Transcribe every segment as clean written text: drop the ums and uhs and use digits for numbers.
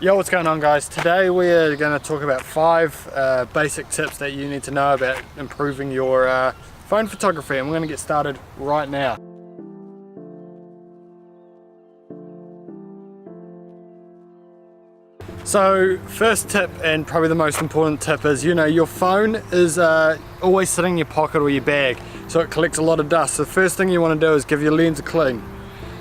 Yo, what's going on guys? Today we're going to talk about 5 basic tips that you need to know about improving your phone photography, and we're going to get started right now. So first tip, and probably the most important tip, is your phone is always sitting in your pocket or your bag, so it collects a lot of dust. So the first thing you want to do is give your lens a clean.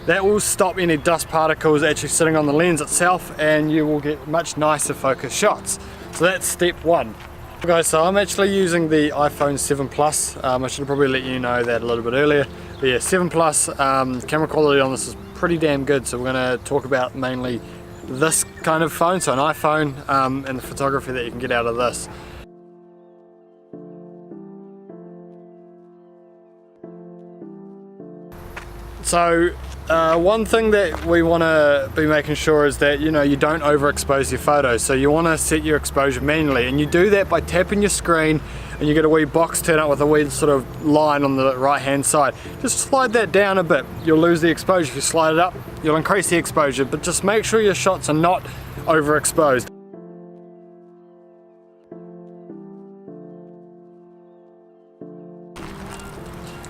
That will stop any dust particles actually sitting on the lens itself, and you will get much nicer focus shots. So that's step 1. Guys, so I'm actually using the iPhone 7 Plus. I should probably let you know that a little bit earlier. But yeah, 7 Plus, camera quality on this is pretty damn good, so we're going to talk about mainly this kind of phone, so an iPhone, and the photography that you can get out of this. So one thing that we want to be making sure is that you don't overexpose your photos. So you want to set your exposure manually, and you do that by tapping your screen, and you get a wee box turn up with a wee sort of line on the right hand side. Just slide that down a bit, you'll lose the exposure. If you slide it up, you'll increase the exposure, but just make sure your shots are not overexposed.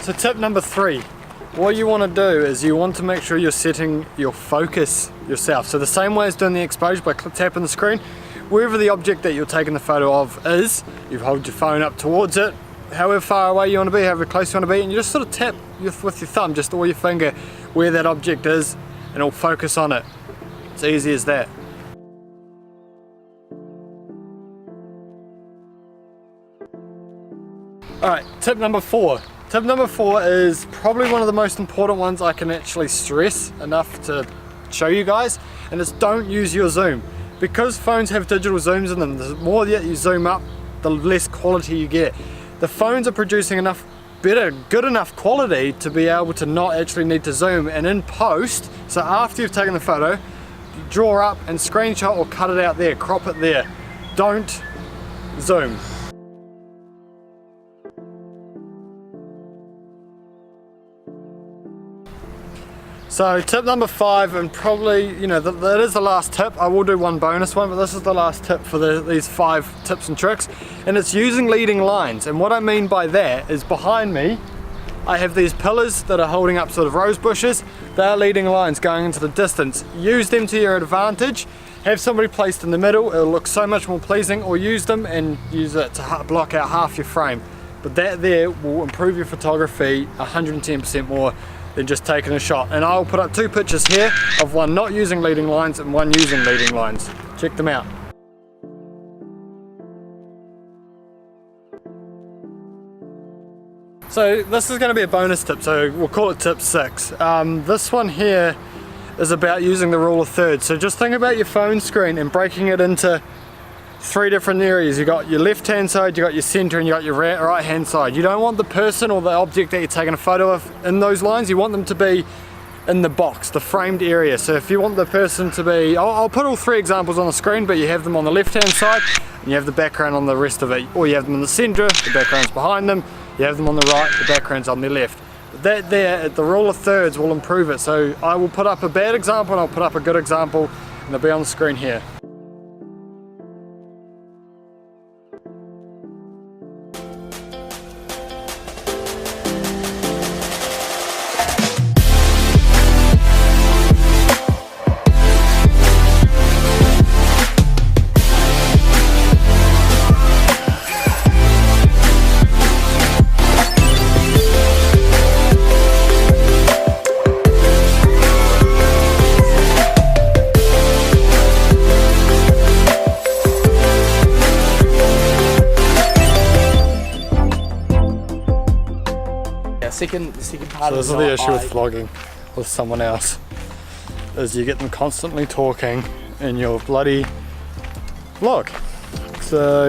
So tip number 3. What you want to do is you want to make sure you're setting your focus yourself. So the same way as doing the exposure by tapping the screen, wherever the object that you're taking the photo of is, you hold your phone up towards it, however far away you want to be, however close you want to be, and you just sort of tap with your thumb, just or your finger, where that object is, and it'll focus on it. It's easy as that. Alright, tip number 4. Tip number 4 is probably one of the most important ones I can actually stress enough to show you guys, and it's don't use your zoom. Because phones have digital zooms in them, the more that you zoom up, the less quality you get. The phones are producing enough good enough quality to be able to not actually need to zoom, and in post, so after you've taken the photo, draw up and screenshot or cut it out there, crop it there. Don't zoom. So tip number 5, and probably, that is the last tip. I will do one bonus one, but this is the last tip for these 5 tips and tricks, and it's using leading lines. And what I mean by that is, behind me, I have these pillars that are holding up sort of rose bushes. They are leading lines going into the distance. Use them to your advantage. Have somebody placed in the middle, it'll look so much more pleasing, or use them and use it to block out half your frame. But that there will improve your photography 110% more than just taking a shot. And I'll put up 2 pictures here of one not using leading lines and one using leading lines. Check them out. So this is going to be a bonus tip, so we'll call it tip 6. This one here is about using the rule of thirds. So just think about your phone screen and breaking it into 3 different areas. You got your left hand side, you got your center, and you got your right hand side. You don't want the person or the object that you're taking a photo of in those lines. You want them to be in the box, the framed area. So if you want the person to be, I'll put all 3 examples on the screen, but you have them on the left hand side and you have the background on the rest of it, or you have them in the center, the background's behind them, you have them on the right, the background's on the left. That there, the rule of thirds will improve it. So I will put up a bad example and I'll put up a good example, and they'll be on the screen here. The second part so of this is the issue with vlogging with someone else, is you get them constantly talking in your bloody vlog. So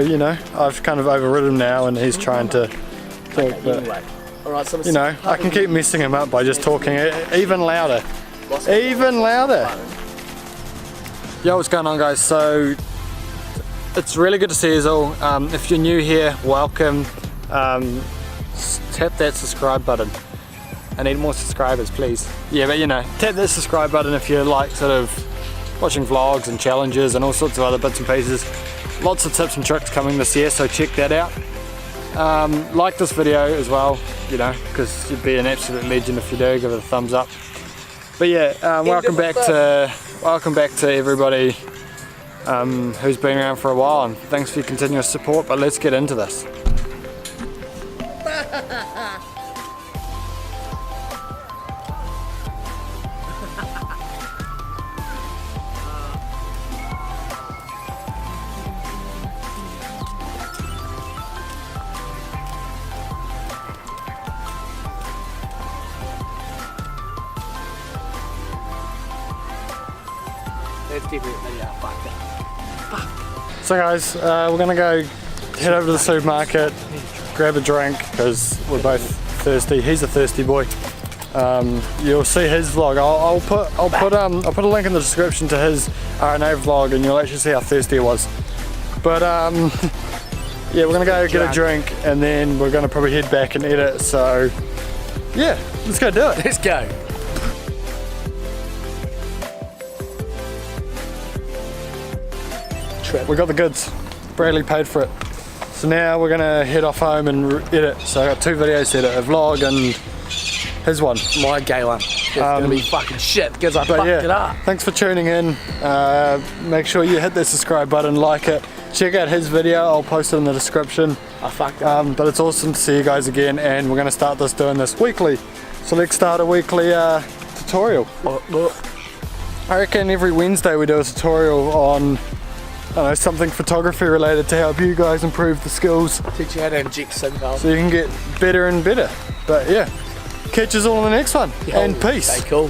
I've kind of overridden him now, and he's trying to talk, okay, but anyway. All right, so I can keep messing him up by just talking even louder. Even louder. Yo, what's going on guys? So it's really good to see you all. If you're new here, welcome. Tap that subscribe button. I need more subscribers, please. Yeah, but tap that subscribe button if you like watching vlogs and challenges and all sorts of other bits and pieces. Lots of tips and tricks coming this year, so check that out. Like this video as well, you know, because you'd be an absolute legend if you do. Give it a thumbs up. But yeah, welcome back to everybody who's been around for a while, and thanks for your continuous support. But let's get into this. So guys, we're gonna go head over to the supermarket, grab a drink because we're both thirsty. He's a thirsty boy. You'll see his vlog. I'll put a link in the description to his RNA vlog, and you'll actually see how thirsty it was. But yeah, we're gonna go get a drink, and then we're gonna probably head back and edit. So yeah, let's go do it. Let's go. We got the goods. Bradley paid for it. So now we're gonna head off home and edit. So I got 2 videos to edit, a vlog and his one. My gay one. It's gonna be fucking shit because I fucked it up. Thanks for tuning in. Make sure you hit the subscribe button, like it. Check out his video, I'll post it in the description. I fucked up. But it's awesome to see you guys again, and we're gonna start doing this weekly. So let's start a weekly tutorial. I reckon every Wednesday we do a tutorial on something photography related to help you guys improve the skills. Teach you how to inject synthol. So you can get better and better. But yeah, catch us all in the next one. Yo, and peace. stay cool.